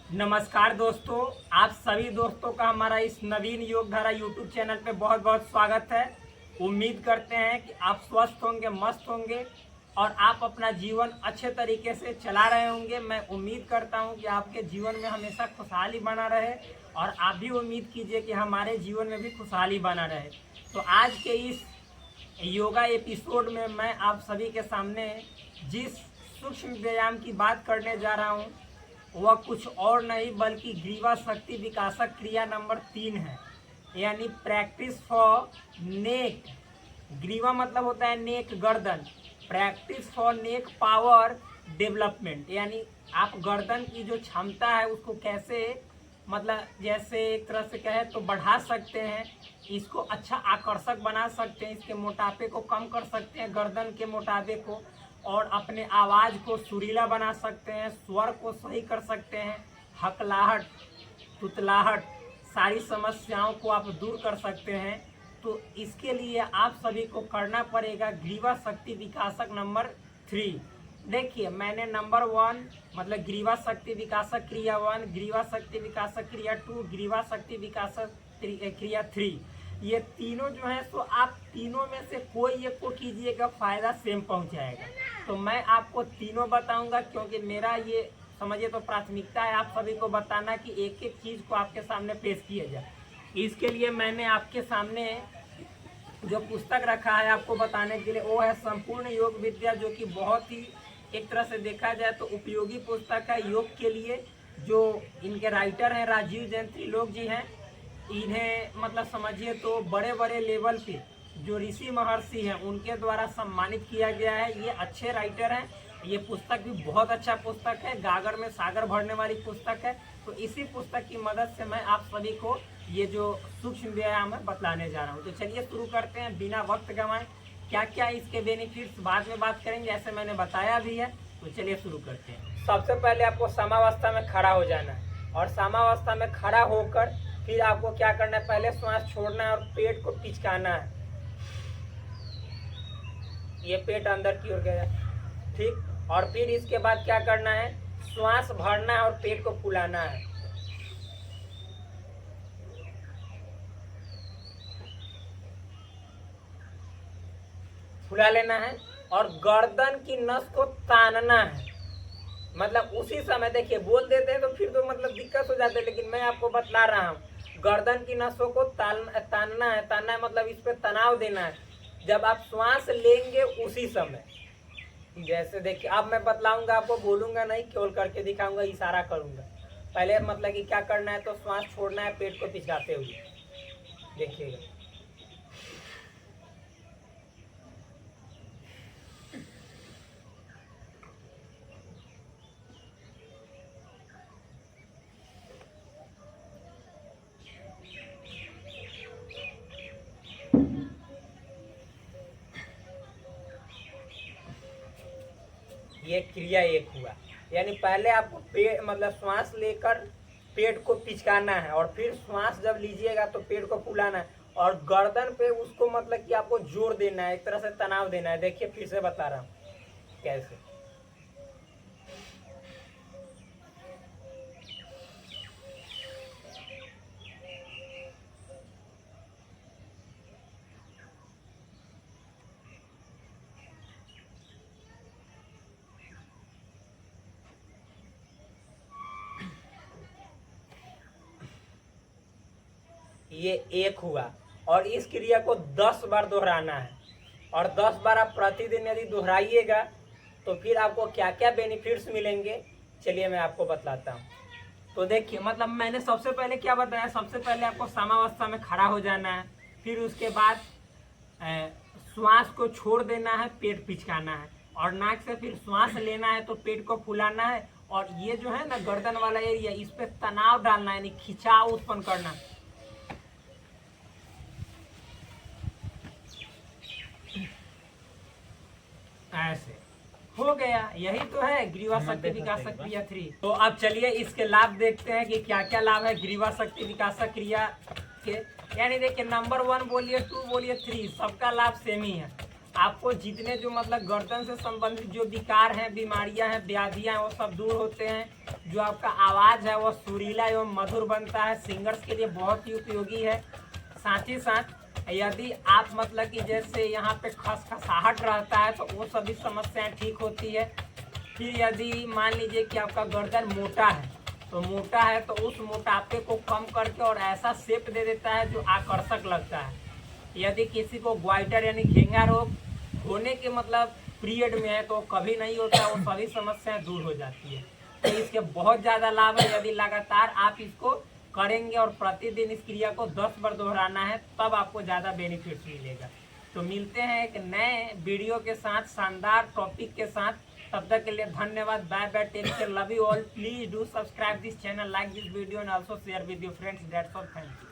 नमस्कार दोस्तों, आप सभी दोस्तों का हमारा इस नवीन योग धारा यूट्यूब चैनल पे बहुत बहुत स्वागत है। उम्मीद करते हैं कि आप स्वस्थ होंगे, मस्त होंगे और आप अपना जीवन अच्छे तरीके से चला रहे होंगे। मैं उम्मीद करता हूं कि आपके जीवन में हमेशा खुशहाली बना रहे और आप भी उम्मीद कीजिए कि हमारे जीवन में भी खुशहाली बना रहे। तो आज के इस योगा एपिसोड में मैं आप सभी के सामने जिस सूक्ष्म व्यायाम की बात करने जा रहा हूं वह कुछ और नहीं बल्कि ग्रीवा शक्ति विकासक क्रिया नंबर 3 है, यानी प्रैक्टिस फॉर नेक। ग्रीवा मतलब होता है नेक, गर्दन। Practice for neck power development, यानी आप गर्दन की जो क्षमता है उसको कैसे, मतलब जैसे एक तरह से कहे तो बढ़ा सकते हैं, इसको अच्छा आकर्षक बना सकते हैं, इसके मोटापे को कम कर सकते हैं, गर्दन के मोटापे को, और अपने आवाज़ को सुरीला बना सकते हैं, स्वर को सही कर सकते हैं, हकलाहट, तुतलाहट, सारी समस्याओं को आप दूर कर सकते हैं। तो इसके लिए आप सभी को करना पड़ेगा ग्रीवा शक्ति विकासक नंबर 3। देखिए, मैंने नंबर 1 मतलब ग्रीवा शक्ति विकासक क्रिया 1, ग्रीवा शक्ति विकासक क्रिया 2, ग्रीवा शक्ति विकासक क्रिया 3, ये तीनों जो है सो आप तीनों में से कोई एक को कीजिएगा, फायदा सेम पहुंच जाएगा। तो मैं आपको तीनों बताऊंगा क्योंकि मेरा ये समझिए तो प्राथमिकता है आप सभी को बताना कि एक एक चीज़ को आपके सामने पेश किया जाए। इसके लिए मैंने आपके सामने जो पुस्तक रखा है आपको बताने के लिए, वो है संपूर्ण योग विद्या, जो कि बहुत ही एक तरह से देखा जाए तो उपयोगी पुस्तक है योग के लिए। जो इनके राइटर हैं राजीव जैन त्रिलोक जी हैं। इन्हें मतलब समझिए तो बड़े बड़े लेवल पे जो ऋषि महर्षि हैं उनके द्वारा सम्मानित किया गया है। ये अच्छे राइटर हैं। ये पुस्तक भी बहुत अच्छा पुस्तक है, गागर में सागर भरने वाली पुस्तक है। तो इसी पुस्तक की मदद से मैं आप सभी को ये जो सूक्ष्म व्यायाम है बतलाने जा रहा हूँ। तो चलिए शुरू करते हैं बिना वक्त गंवाए। क्या क्या इसके बेनिफिट्स बाद में बात करेंगे, ऐसे मैंने बताया भी है। तो चलिए शुरू करते हैं। सबसे पहले आपको समावस्था में खड़ा हो जाना है और समावस्था में खड़ा होकर फिर आपको क्या करना है, पहले श्वास छोड़ना है और पेट को पिचकाना है। ये पेट अंदर की ओर गया, ठीक। और फिर इसके बाद क्या करना है, श्वास भरना है और पेट को फुलाना है। फुला लेना है और गर्दन की नस को तानना है। मतलब उसी समय देखिए, बोल देते हैं तो फिर तो मतलब दिक्कत हो जाती है, लेकिन मैं आपको बतला रहा हूँ। गर्दन की नसों को तानना है। तानना है मतलब इस पे तनाव देना है जब आप श्वास लेंगे उसी समय। जैसे देखिए, अब मैं बतलाऊंगा आपको, बोलूंगा नहीं, केवल करके दिखाऊंगा, इशारा करूंगा। पहले मतलब कि क्या करना है, तो श्वास छोड़ना है पेट को पिचकाते हुए। देखिएगा, ये क्रिया एक हुआ। यानी पहले आपको पेट मतलब श्वास लेकर पेट को पिचकाना है और फिर श्वास जब लीजिएगा तो पेट को फुलाना है और गर्दन पे उसको मतलब कि आपको जोर देना है, एक तरह से तनाव देना है। देखिए फिर से बता रहा हूँ कैसे। ये एक हुआ और इस क्रिया को 10 बार दोहराना है और 10 बार आप प्रतिदिन यदि दोहराइएगा तो फिर आपको क्या क्या बेनिफिट्स मिलेंगे, चलिए मैं आपको बतलाता हूँ। तो देखिए, मतलब मैंने सबसे पहले क्या बताया, सबसे पहले आपको समावस्था में खड़ा हो जाना है, फिर उसके बाद श्वास को छोड़ देना है, पेट पिचकाना है और नाक से फिर श्वास लेना है तो पेट को फुलाना है और ये जो है ना गर्दन वाला एरिया, इस पे तनाव डालना है, यानी खिंचाव उत्पन्न करना। ऐसे हो गया। यही तो है ग्रीवा शक्ति विकासक क्रिया 3। तो अब चलिए इसके लाभ देखते हैं कि क्या क्या लाभ है ग्रीवा शक्ति विकासक क्रिया के। यानी देखिए, नंबर 1 बोलिए, 2 बोलिए, 3, सबका लाभ सेम ही है। आपको जितने जो मतलब गर्दन से संबंधित जो विकार हैं, बीमारियां हैं, व्याधियां हैं, वो सब दूर होते हैं। जो आपका आवाज़ है वो सुरीला एवं मधुर बनता है, सिंगर्स के लिए बहुत ही उपयोगी है। साथ ही साथ यदि आप मतलब कि जैसे यहाँ पे खसखसाहट रहता है तो वो सभी समस्याएं ठीक होती है। फिर यदि मान लीजिए कि आपका गर्दन मोटा है तो उस मोटापे को कम करके और ऐसा शेप दे देता है जो आकर्षक लगता है। यदि किसी को ग्वाइटर यानी घेंगा रोग होने के मतलब पीरियड में है तो कभी नहीं होता, वो सभी समस्याएं दूर हो जाती है। तो इसके बहुत ज़्यादा लाभ है। यदि लगातार आप इसको करेंगे और प्रतिदिन इस क्रिया को 10 बार दोहराना है तब आपको ज़्यादा बेनिफिट्स मिलेगा। तो मिलते हैं एक नए वीडियो के साथ, शानदार टॉपिक के साथ। तब तक के लिए धन्यवाद। Bye bye, take care, love you all. Please do subscribe this channel, like this video and also share with your friends. That's all, thank you.